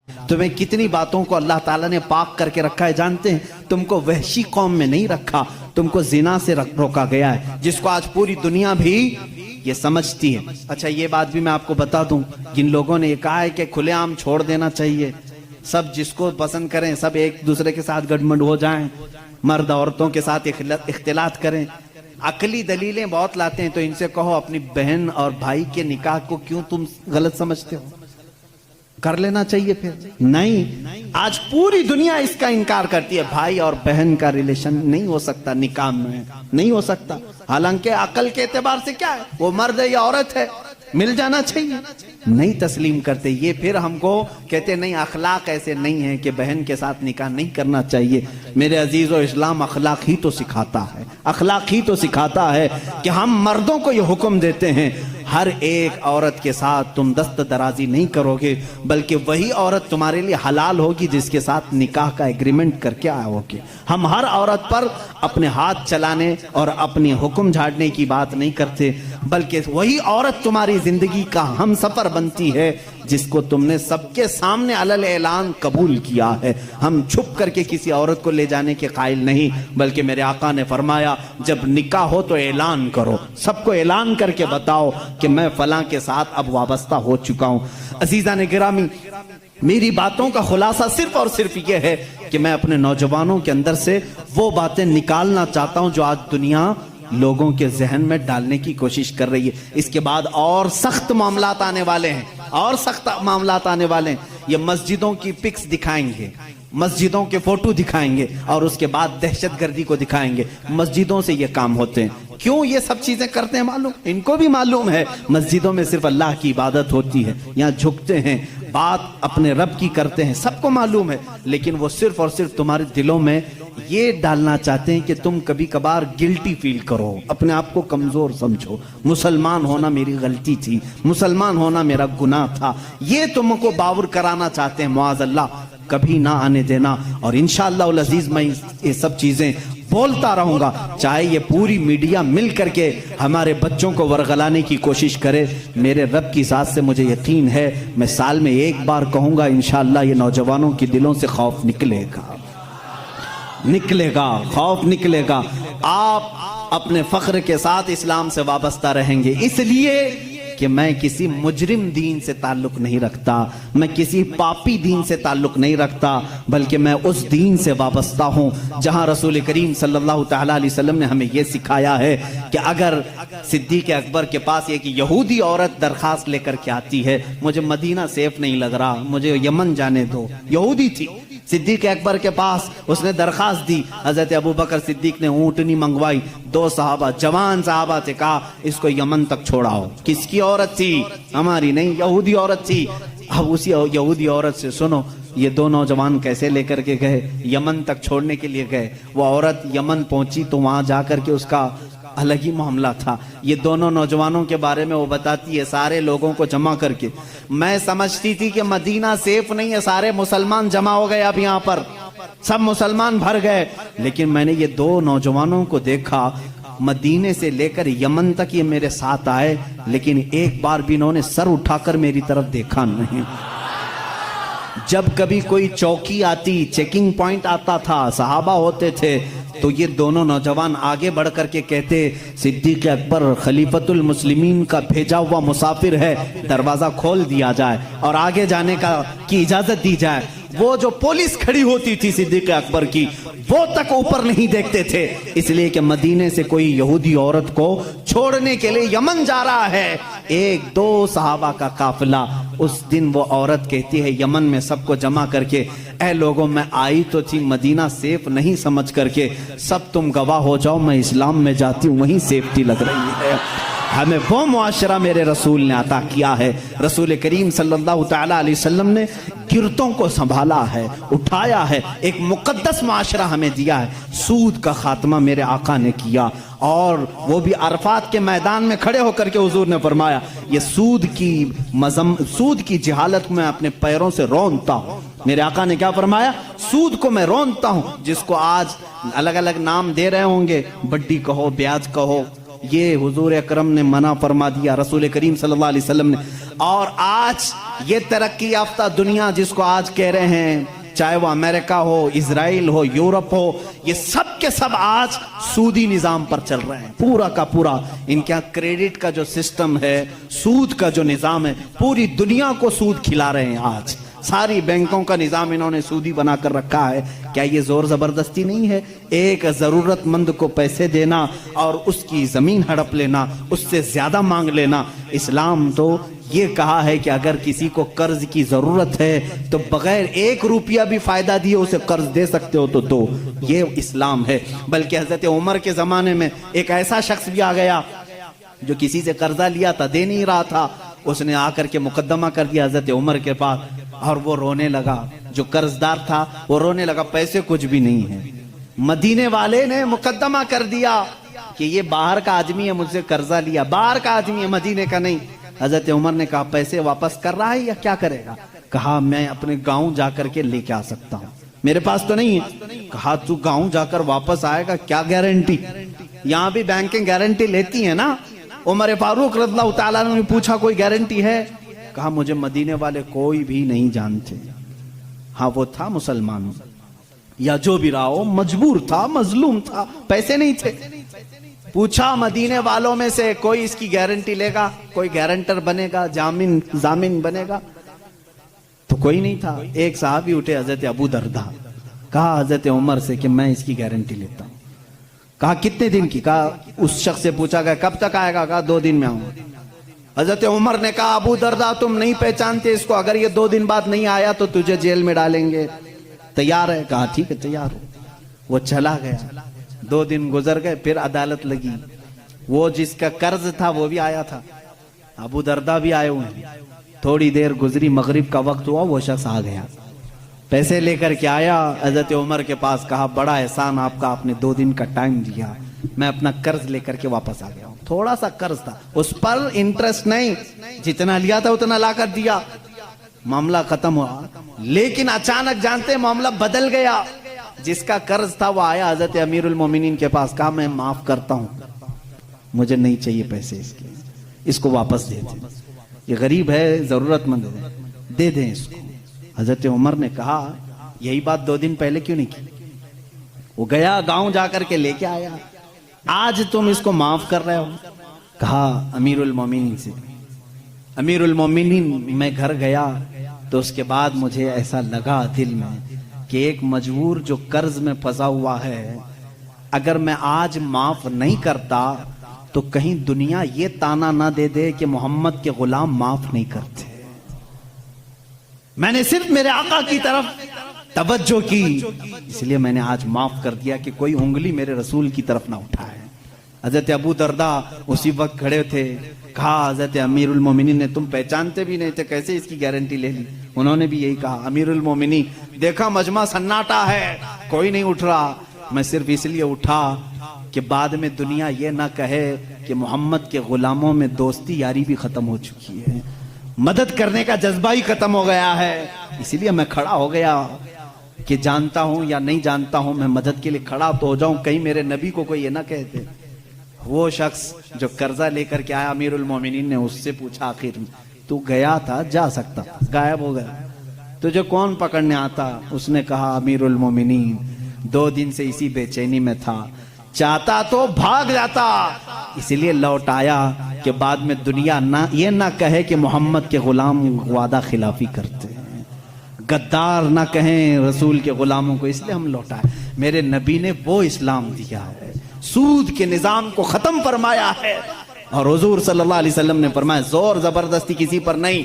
تمہیں کتنی باتوں کو اللہ تعالیٰ نے پاک کر کے رکھا ہے جانتے ہیں؟ تم کو وحشی قوم میں نہیں رکھا، تم کو زنا سے روکا گیا ہے، جس کو آج پوری دنیا بھی یہ سمجھتی ہے۔ اچھا یہ بات بھی میں آپ کو بتا دوں، جن لوگوں نے یہ کہا ہے کہ کھلے عام چھوڑ دینا چاہیے، سب جس کو پسند کریں، سب ایک دوسرے کے ساتھ گڈمنڈ ہو جائیں، مرد عورتوں کے ساتھ اختلاط کریں، عقلی دلیلیں بہت لاتے ہیں، تو ان سے کہو اپنی بہن اور بھائی کے نکاح کو کیوں تم غلط سمجھتے ہو؟ کر لینا چاہیے پھر۔ نہیں، آج پوری دنیا اس کا انکار کرتی ہے، بھائی اور بہن کا ریلیشن نہیں ہو سکتا نکاح میں، نہیں ہو سکتا، حالانکہ عقل کے اعتبار سے کیا ہے، وہ مرد ہے یا عورت ہے، مل جانا چاہیے، نہیں تسلیم کرتے۔ یہ پھر ہم کو کہتے نہیں اخلاق ایسے نہیں ہیں کہ بہن کے ساتھ نکاح نہیں کرنا چاہیے۔ میرے عزیزو، اسلام اخلاق ہی تو سکھاتا ہے، اخلاق ہی تو سکھاتا ہے کہ ہم مردوں کو یہ حکم دیتے ہیں ہر ایک عورت کے ساتھ تم دست درازی نہیں کرو گے، بلکہ وہی عورت تمہارے لیے حلال ہوگی جس کے ساتھ نکاح کا ایگریمنٹ کر کے آؤ گے۔ ہم ہر عورت پر اپنے ہاتھ چلانے اور اپنے حکم جھاڑنے کی بات نہیں کرتے، بلکہ وہی عورت تمہاری زندگی کا ہم سفر بنتی ہے جس کو تم نے سب کے سامنے علل اعلان قبول کیا ہے۔ ہم چھپ کر کے کسی عورت کو لے جانے کے قائل نہیں، بلکہ میرے آقا نے فرمایا جب نکاح ہو تو اعلان کرو، سب کو اعلان کر کے بتاؤ کہ میں فلاں کے ساتھ اب وابستہ ہو چکا ہوں۔ عزیزان گرامی، میری باتوں کا خلاصہ صرف اور صرف یہ ہے کہ میں اپنے نوجوانوں کے اندر سے وہ باتیں نکالنا چاہتا ہوں جو آج دنیا لوگوں کے ذہن میں ڈالنے کی کوشش کر رہی ہے۔ اس کے بعد اور سخت معاملات آنے والے ہیں، اور سخت معاملات آنے والے ہیں۔ یہ مسجدوں کی پکس دکھائیں گے، مسجدوں کے فوٹو دکھائیں گے، اور اس کے بعد دہشت گردی کو دکھائیں گے۔ مسجدوں سے یہ کام ہوتے ہیں۔ کیوں یہ سب چیزیں کرتے ہیں معلوم؟ ان کو بھی معلوم ہے مسجدوں میں صرف اللہ کی عبادت ہوتی ہے، یہاں جھکتے ہیں، بات اپنے رب کی کرتے ہیں، سب کو معلوم ہے، لیکن وہ صرف اور صرف تمہارے دلوں میں یہ ڈالنا چاہتے ہیں کہ تم کبھی کبھار گلٹی فیل کرو، اپنے آپ کو کمزور سمجھو، مسلمان ہونا میری غلطی تھی، مسلمان ہونا میرا گناہ تھا، یہ تم کو باور کرانا چاہتے ہیں۔ معاذ اللہ، کبھی نہ آنے دینا، اور انشاءاللہ العزیز میں یہ سب چیزیں بولتا رہوں گا، چاہے یہ پوری میڈیا مل کر کے ہمارے بچوں کو ورغلانے کی کوشش کرے۔ میرے رب کی ذات سے مجھے یقین ہے، میں سال میں ایک بار کہوں گا، انشاءاللہ یہ نوجوانوں کے دلوں سے خوف نکلے گا، نکلے گا، خوف نکلے گا۔ آپ اپنے فخر کے ساتھ اسلام سے وابستہ رہیں گے، اس لیے کہ میں کسی مجرم دین سے تعلق نہیں رکھتا، میں کسی پاپی دین سے تعلق نہیں رکھتا، بلکہ میں اس دین سے وابستہ ہوں جہاں رسول کریم صلی اللہ تعالیٰ علیہ وسلم نے ہمیں یہ سکھایا ہے کہ اگر صدیق اکبر کے پاس یہ کہ یہودی عورت درخواست لے کر کے آتی ہے، مجھے مدینہ سیف نہیں لگ رہا، مجھے یمن جانے دو، یہودی تھی، صدیق اکبر کے پاس اس نے درخواست دی، حضرت ابوبکر صدیق نے اونٹنی منگوائی، 2 صحابہ جوان صحابہ سے کہا اس کو یمن تک چھوڑاؤ۔ کس کی عورت تھی؟ ہماری نہیں، یہودی عورت تھی۔ اب اسی یہودی عورت سے سنو یہ 2 نوجوان کیسے لے کر کے گئے، یمن تک چھوڑنے کے لیے گئے۔ وہ عورت یمن پہنچی تو وہاں جا کر کے اس کا الگ ہی معاملہ تھا۔ یہ دونوں نوجوانوں کے بارے میں وہ بتاتی ہے، سارے لوگوں کو جمع کر کے، میں سمجھتی تھی کہ مدینہ سیف نہیں ہے، سارے مسلمان جمع ہو گئے، اب یہاں پر سب مسلمان بھر گئے، لیکن میں نے یہ 2 نوجوانوں کو دیکھا، مدینے سے لے کر یمن تک یہ میرے ساتھ آئے، لیکن ایک بار بھی انہوں نے سر اٹھا کر میری طرف دیکھا نہیں۔ جب کبھی کوئی چوکی آتی، چیکنگ پوائنٹ آتا تھا، صحابہ ہوتے تھے، تو یہ دونوں نوجوان آگے بڑھ کر کے کہتے صدیق اکبر خلیفۃ المسلمین کا بھیجا ہوا مسافر ہے، دروازہ کھول دیا جائے اور آگے جانے کی اجازت دی جائے۔ وہ جو پولیس کھڑی ہوتی تھی صدیق اکبر کی، وہ تک اوپر نہیں دیکھتے تھے، اس لیے کہ مدینے سے کوئی یہودی عورت کو چھوڑنے کے لیے یمن جا رہا ہے۔ 1-2 صحابہ کا قافلہ، اس دن وہ عورت کہتی ہے یمن میں سب کو جمع کر کے، اے لوگوں میں آئی تو تھی مدینہ سیف نہیں سمجھ کر کے، سب تم گواہ ہو جاؤ میں اسلام میں جاتی ہوں، وہیں سیفٹی لگ رہی ہے۔ ہمیں وہ معاشرہ میرے رسول نے عطا کیا ہے۔ رسول کریم صلی اللہ تعالیٰ علیہ وسلم نے گرتوں کو سنبھالا ہے، اٹھایا ہے، ایک مقدس معاشرہ ہمیں دیا ہے۔ سود کا خاتمہ میرے آقا نے کیا، اور وہ بھی عرفات کے میدان میں کھڑے ہو کر کے حضور نے فرمایا یہ سود کی جہالت میں اپنے پیروں سے رونتا ہوں۔ میرے آقا نے کیا فرمایا؟ سود کو میں رونتا ہوں، جس کو آج الگ الگ نام دے رہے ہوں گے، بڈی کہو، بیاج کہو، یہ حضور اکرم نے منع فرما دیا، رسول کریم صلی اللہ علیہ وسلم نے۔ اور آج یہ ترقی یافتہ دنیا جس کو آج کہہ رہے ہیں، چاہے وہ امریکہ ہو، اسرائیل ہو، یورپ ہو، یہ سب کے سب آج سودی نظام پر چل رہے ہیں، پورا کا پورا۔ ان کے یہاں کریڈٹ کا جو سسٹم ہے، سود کا جو نظام ہے، پوری دنیا کو سود کھلا رہے ہیں آج۔ ساری بینکوں کا نظام انہوں نے سودی بنا کر رکھا ہے۔ کیا یہ زور زبردستی نہیں ہے؟ ایک ضرورت مند کو پیسے دینا اور اس کی زمین ہڑپ لینا، اس سے زیادہ مانگ لینا۔ اسلام تو یہ کہا ہے کہ اگر کسی کو قرض کی ضرورت ہے تو بغیر 1 روپیہ بھی فائدہ دیے اسے قرض دے سکتے ہو تو دو، یہ اسلام ہے۔ بلکہ حضرت عمر کے زمانے میں ایک ایسا شخص بھی آ گیا جو کسی سے قرضہ لیا تھا، دے نہیں رہا تھا، اس نے آ کر کے مقدمہ کر دیا حضرت عمر کے پاس، اور وہ رونے لگا۔ جو قرض دار تھا وہ رونے لگا، پیسے کچھ بھی نہیں ہیں۔ مدینے والے نے مقدمہ کر دیا کہ یہ باہر کا آدمی ہے، مجھ سے قرضہ لیا، باہر کا آدمی ہے، مدینے کا نہیں۔ حضرت عمر نے کہا پیسے واپس کر رہا ہے یا کیا کرے گا؟ کہا میں اپنے گاؤں جا کر کے لے کے آ سکتا ہوں، میرے پاس تو نہیں ہے۔ کہا تو گاؤں جا کر واپس آئے گا؟ کیا گارنٹی؟ یہاں بھی بینکیں گارنٹی لیتی ہیں نا۔ عمر فاروق رضی اللہ تعالیٰ عنہ نے پوچھا کوئی گارنٹی ہے؟ کہا مجھے مدینے والے کوئی بھی نہیں جانتے۔ ہاں وہ تھا مسلمان، یا جو بھی رہا ہو، مجبور تھا، مظلوم تھا، پیسے نہیں تھے۔ پوچھا مدینے والوں میں سے کوئی اس کی گارنٹی لے گا، کوئی گارنٹر بنے گا، ضامن بنے گا؟ تو کوئی نہیں تھا۔ ایک صحابی اٹھے حضرت ابو دردہ، کہا حضرت عمر سے کہ میں اس کی گارنٹی لیتا ہوں۔ کہا کتنے دن کی؟ کہا اس شخص سے پوچھا گیا کب تک آئے گا؟ کہا 2 دن میں آؤں گا۔ حضرت عمر نے کہا ابو دردہ تم نہیں پہچانتے اس کو، اگر یہ 2 دن بعد نہیں آیا تو تجھے جیل میں ڈالیں گے، تیار ہے؟ کہا ٹھیک ہے تیار ہو۔ وہ چلا گیا، 2 دن گزر گئے، پھر عدالت لگی۔ وہ جس کا قرض تھا وہ بھی آیا تھا، ابو دردہ بھی آئے ہوئے ہیں۔ تھوڑی دیر گزری، مغرب کا وقت ہوا، وہ شخص آ گیا، پیسے لے کر کے آیا حضرت عمر کے پاس۔ کہا بڑا احسان آپ کا، آپ نے 2 دن کا ٹائم دیا، میں اپنا قرض لے کر کے واپس آ گیا ہوں۔ تھوڑا سا قرض تھا، اس پر انٹرسٹ نہیں، جتنا لیا تھا اتنا لا کر دیا، معاملہ ختم ہوا۔ لیکن اچانک جانتے معاملہ بدل گیا۔ جس کا قرض تھا وہ آیا حضرت امیر المومنین کے پاس، کہا میں معاف کرتا ہوں، مجھے نہیں چاہیے پیسے اس کے، اس کو واپس دے دیں، یہ غریب ہے، ضرورت مند ہے، دے دیں اس کو۔ حضرت عمر نے کہا یہی بات 2 دن پہلے کیوں نہیں کی؟ وہ گیا گاؤں جا کر کے لے کے آیا، آج تم اس کو معاف کر رہے ہو؟ کہا امیر المومنین سے، امیر المومنین میں گھر گیا تو اس کے بعد مجھے ایسا لگا دل میں کہ ایک مجبور جو قرض میں پھنسا ہوا ہے، اگر میں آج معاف نہیں کرتا تو کہیں دنیا یہ تانا نہ دے دے کہ محمد کے غلام معاف نہیں کرتے۔ میں نے صرف میرے آقا کی طرف توجہ کی، اس لیے میں نے آج معاف کر دیا کہ کوئی انگلی میرے رسول کی طرف نہ اٹھائے۔ حضرت ابو دردہ اسی وقت کھڑے تھے، کہا حضرت امیر المومنین نے تم پہچانتے بھی نہیں تھے، کیسے اس کی گارنٹی لے لی؟ انہوں نے بھی یہی کہا امیر المومنین دیکھا مجمع سناٹا ہے، کوئی نہیں اٹھ رہا، میں صرف اس لیے اٹھا کہ بعد میں دنیا یہ نہ کہے کہ محمد کے غلاموں میں دوستی یاری بھی ختم ہو چکی ہے، مدد کرنے کا جذبہ ہی ختم ہو گیا ہے، اسی لیے میں کھڑا ہو گیا کہ جانتا ہوں یا نہیں جانتا ہوں میں مدد کے لیے کھڑا تو ہو جاؤں، کہیں میرے نبی کو کوئی یہ نہ کہتے۔ وہ شخص جو قرضہ لے کر کے آیا امیر المومنین نے اس سے پوچھا آخر میں تو گیا تھا، جا سکتا تھا، غائب ہو گیا، تجھے کون پکڑنے آتا؟ اس نے کہا امیر المومنین 2 دن سے اسی بے چینی میں تھا، چاہتا تو بھاگ جاتا، اسی لیے لوٹ آیا کہ بعد میں دنیا یہ نہ کہے کہ محمد کے غلام وعدہ خلافی کرتے ہیں، غدار نہ کہیں رسول کے غلاموں کو، اس لیے ہم لوٹائے۔ میرے نبی نے وہ اسلام دیا ہے، سود کے نظام کو ختم فرمایا ہے، اور حضور صلی اللہ علیہ وسلم نے فرمایا زور زبردستی کسی پر نہیں۔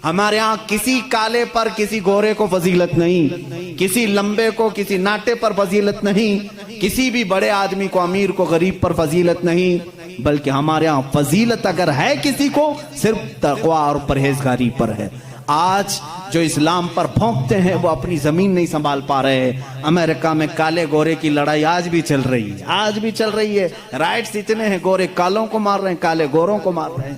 ہمارے ہاں کسی کالے پر کسی گورے کو فضیلت نہیں، کسی لمبے کو کسی ناٹے پر فضیلت نہیں، کسی بھی بڑے آدمی کو امیر کو غریب پر فضیلت نہیں، بلکہ ہمارے ہاں فضیلت اگر ہے کسی کو صرف تقوی اور پرہیزگاری پر ہے۔ آج جو اسلام پر بھونکتے ہیں وہ اپنی زمین نہیں سنبھال پا رہے۔ امریکہ میں کالے گورے کی لڑائی آج بھی چل رہی ہے، آج بھی چل رہی ہے، رائٹس اتنے ہیں، گورے کالوں کو مار رہے ہیں، کالے گوروں کو مار رہے ہیں۔